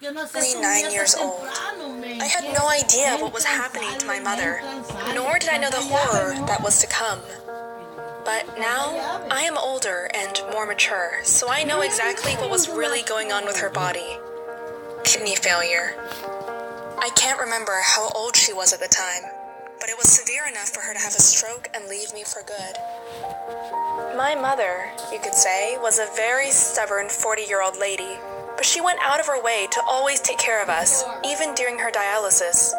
Only 9 years old. I had no idea what was happening to my mother, nor did I know the horror that was to come. But now, I am older and more mature, so I know exactly what was really going on with her body. Kidney failure. I can't remember how old she was at the time, but it was severe enough for her to have a stroke and leave me for good. My mother, you could say, was a very stubborn 40-year-old lady, but she went out of her way to always take care of us, even during her dialysis.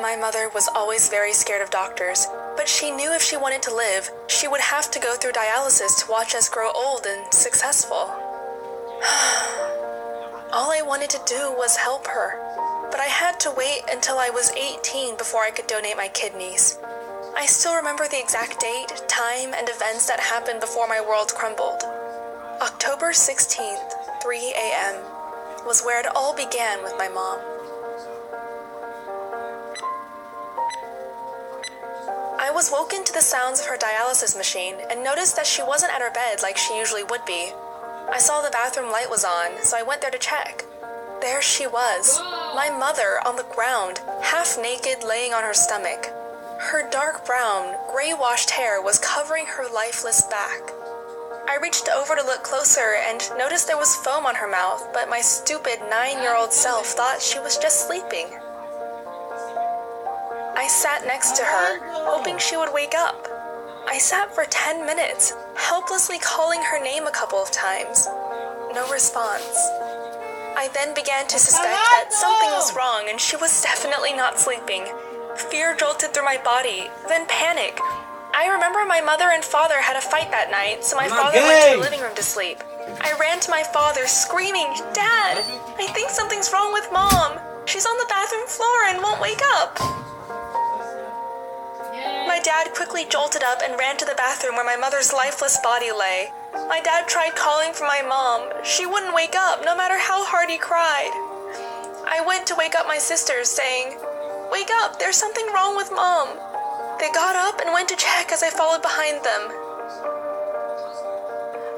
My mother was always very scared of doctors, but she knew if she wanted to live, she would have to go through dialysis to watch us grow old and successful. All I wanted to do was help her, but I had to wait until I was 18 before I could donate my kidneys. I still remember the exact date, time, and events that happened before my world crumbled. October 16th, 3 a.m. was where it all began with my mom. I was woken to the sounds of her dialysis machine and noticed that she wasn't at her bed like she usually would be. I saw the bathroom light was on, so I went there to check. There she was, my mother on the ground, half naked, laying on her stomach. Her dark brown, gray-washed hair was covering her lifeless back. I reached over to look closer and noticed there was foam on her mouth, but my stupid 9-year-old self thought she was just sleeping. I sat next to her, hoping she would wake up. I sat for 10 minutes, helplessly calling her name a couple of times. No response. I then began to suspect that something was wrong and she was definitely not sleeping. Fear jolted through my body, then panic. I remember my mother and father had a fight that night, so my father went to the living room to sleep. I ran to my father, screaming, "Dad, I think something's wrong with Mom. She's on the bathroom floor and won't wake up." My dad quickly jolted up and ran to the bathroom where my mother's lifeless body lay. My dad tried calling for my mom. She wouldn't wake up, no matter how hard he cried. I went to wake up my sisters, saying, "Wake up, there's something wrong with Mom." They got up and went to check as I followed behind them.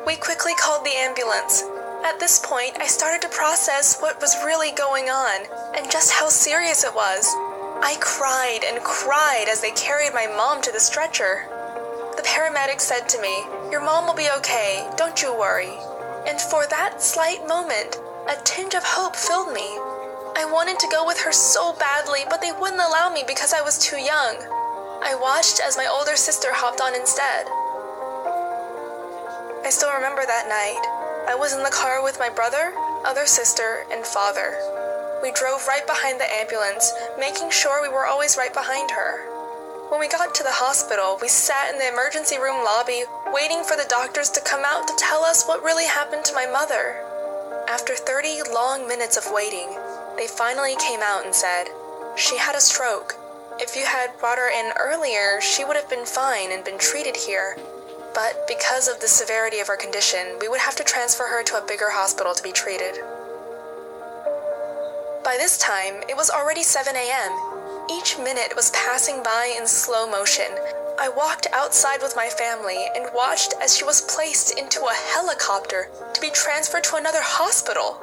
We quickly called the ambulance. At this point, I started to process what was really going on and just how serious it was. I cried and cried as they carried my mom to the stretcher. The paramedic said to me, "Your mom will be okay, don't you worry." And for that slight moment, a tinge of hope filled me. I wanted to go with her so badly, but they wouldn't allow me because I was too young. I watched as my older sister hopped on instead. I still remember that night. I was in the car with my brother, other sister, and father. We drove right behind the ambulance, making sure we were always right behind her. When we got to the hospital, we sat in the emergency room lobby, waiting for the doctors to come out to tell us what really happened to my mother. After 30 long minutes of waiting, they finally came out and said, "She had a stroke. If you had brought her in earlier, she would have been fine and been treated here. But because of the severity of her condition, we would have to transfer her to a bigger hospital to be treated." By this time, it was already 7 a.m. Each minute was passing by in slow motion. I walked outside with my family and watched as she was placed into a helicopter to be transferred to another hospital.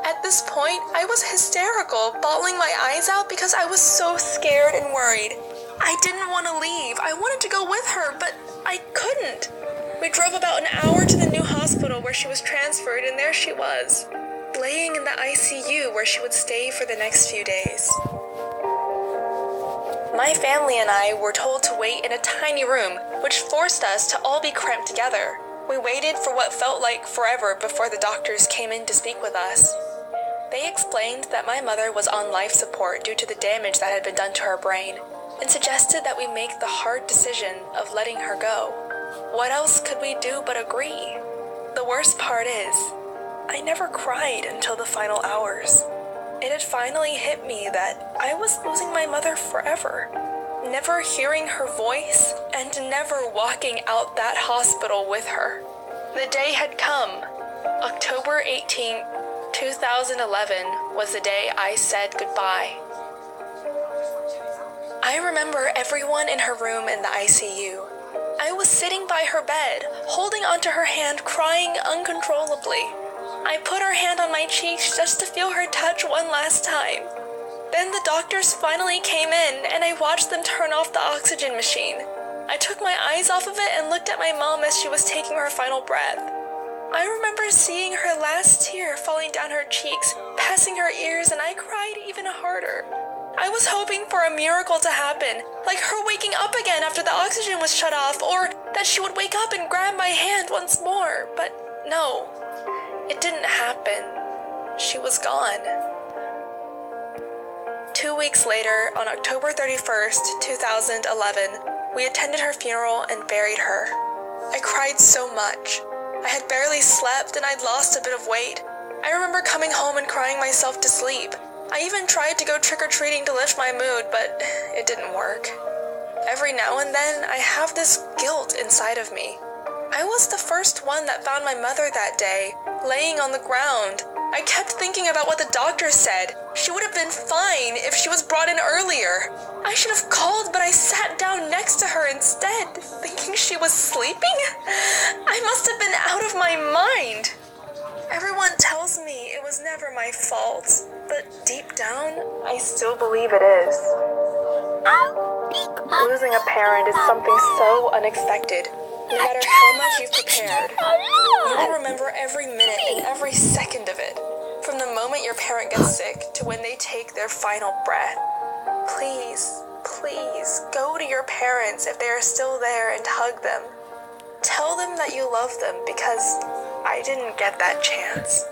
At this point, I was hysterical, bawling my eyes out because I was so scared and worried. I didn't want to leave. I wanted to go with her, but I couldn't. We drove about an hour to the new hospital where she was transferred, and there she was, laying in the ICU where she would stay for the next few days. My family and I were told to wait in a tiny room, which forced us to all be cramped together. We waited for what felt like forever before the doctors came in to speak with us. They explained that my mother was on life support due to the damage that had been done to her brain, and suggested that we make the hard decision of letting her go. What else could we do but agree? The worst part is, I never cried until the final hours. It had finally hit me that I was losing my mother forever, never hearing her voice and never walking out that hospital with her. The day had come. October 18th, 2011 was the day I said goodbye. I remember everyone in her room in the ICU. I was sitting by her bed, holding onto her hand, crying uncontrollably. I put her hand on my cheeks just to feel her touch one last time. Then the doctors finally came in, and I watched them turn off the oxygen machine. I took my eyes off of it and looked at my mom as she was taking her final breath. I remember seeing her last tear falling down her cheeks, passing her ears, and I cried even harder. I was hoping for a miracle to happen, like her waking up again after the oxygen was shut off, or that she would wake up and grab my hand once more, but no, it didn't happen. She was gone. 2 weeks later, on October 31st, 2011, we attended her funeral and buried her. I cried so much. I had barely slept and I'd lost a bit of weight. I remember coming home and crying myself to sleep. I even tried to go trick-or-treating to lift my mood, but it didn't work. Every now and then, I have this guilt inside of me. I was the first one that found my mother that day, laying on the ground. I kept thinking about what the doctor said. She would have been fine if she was brought in earlier. I should have called, but I sat down next to her instead, thinking she was sleeping. I must have been out of my mind. Everyone tells me it was never my fault, but deep down, I still believe it is. Losing a parent is something so unexpected. No matter how much you've prepared, you will remember every minute and every second of it, from the moment your parent gets sick to when they take their final breath. Please, please, go to your parents if they are still there and hug them. Tell them that you love them because I didn't get that chance.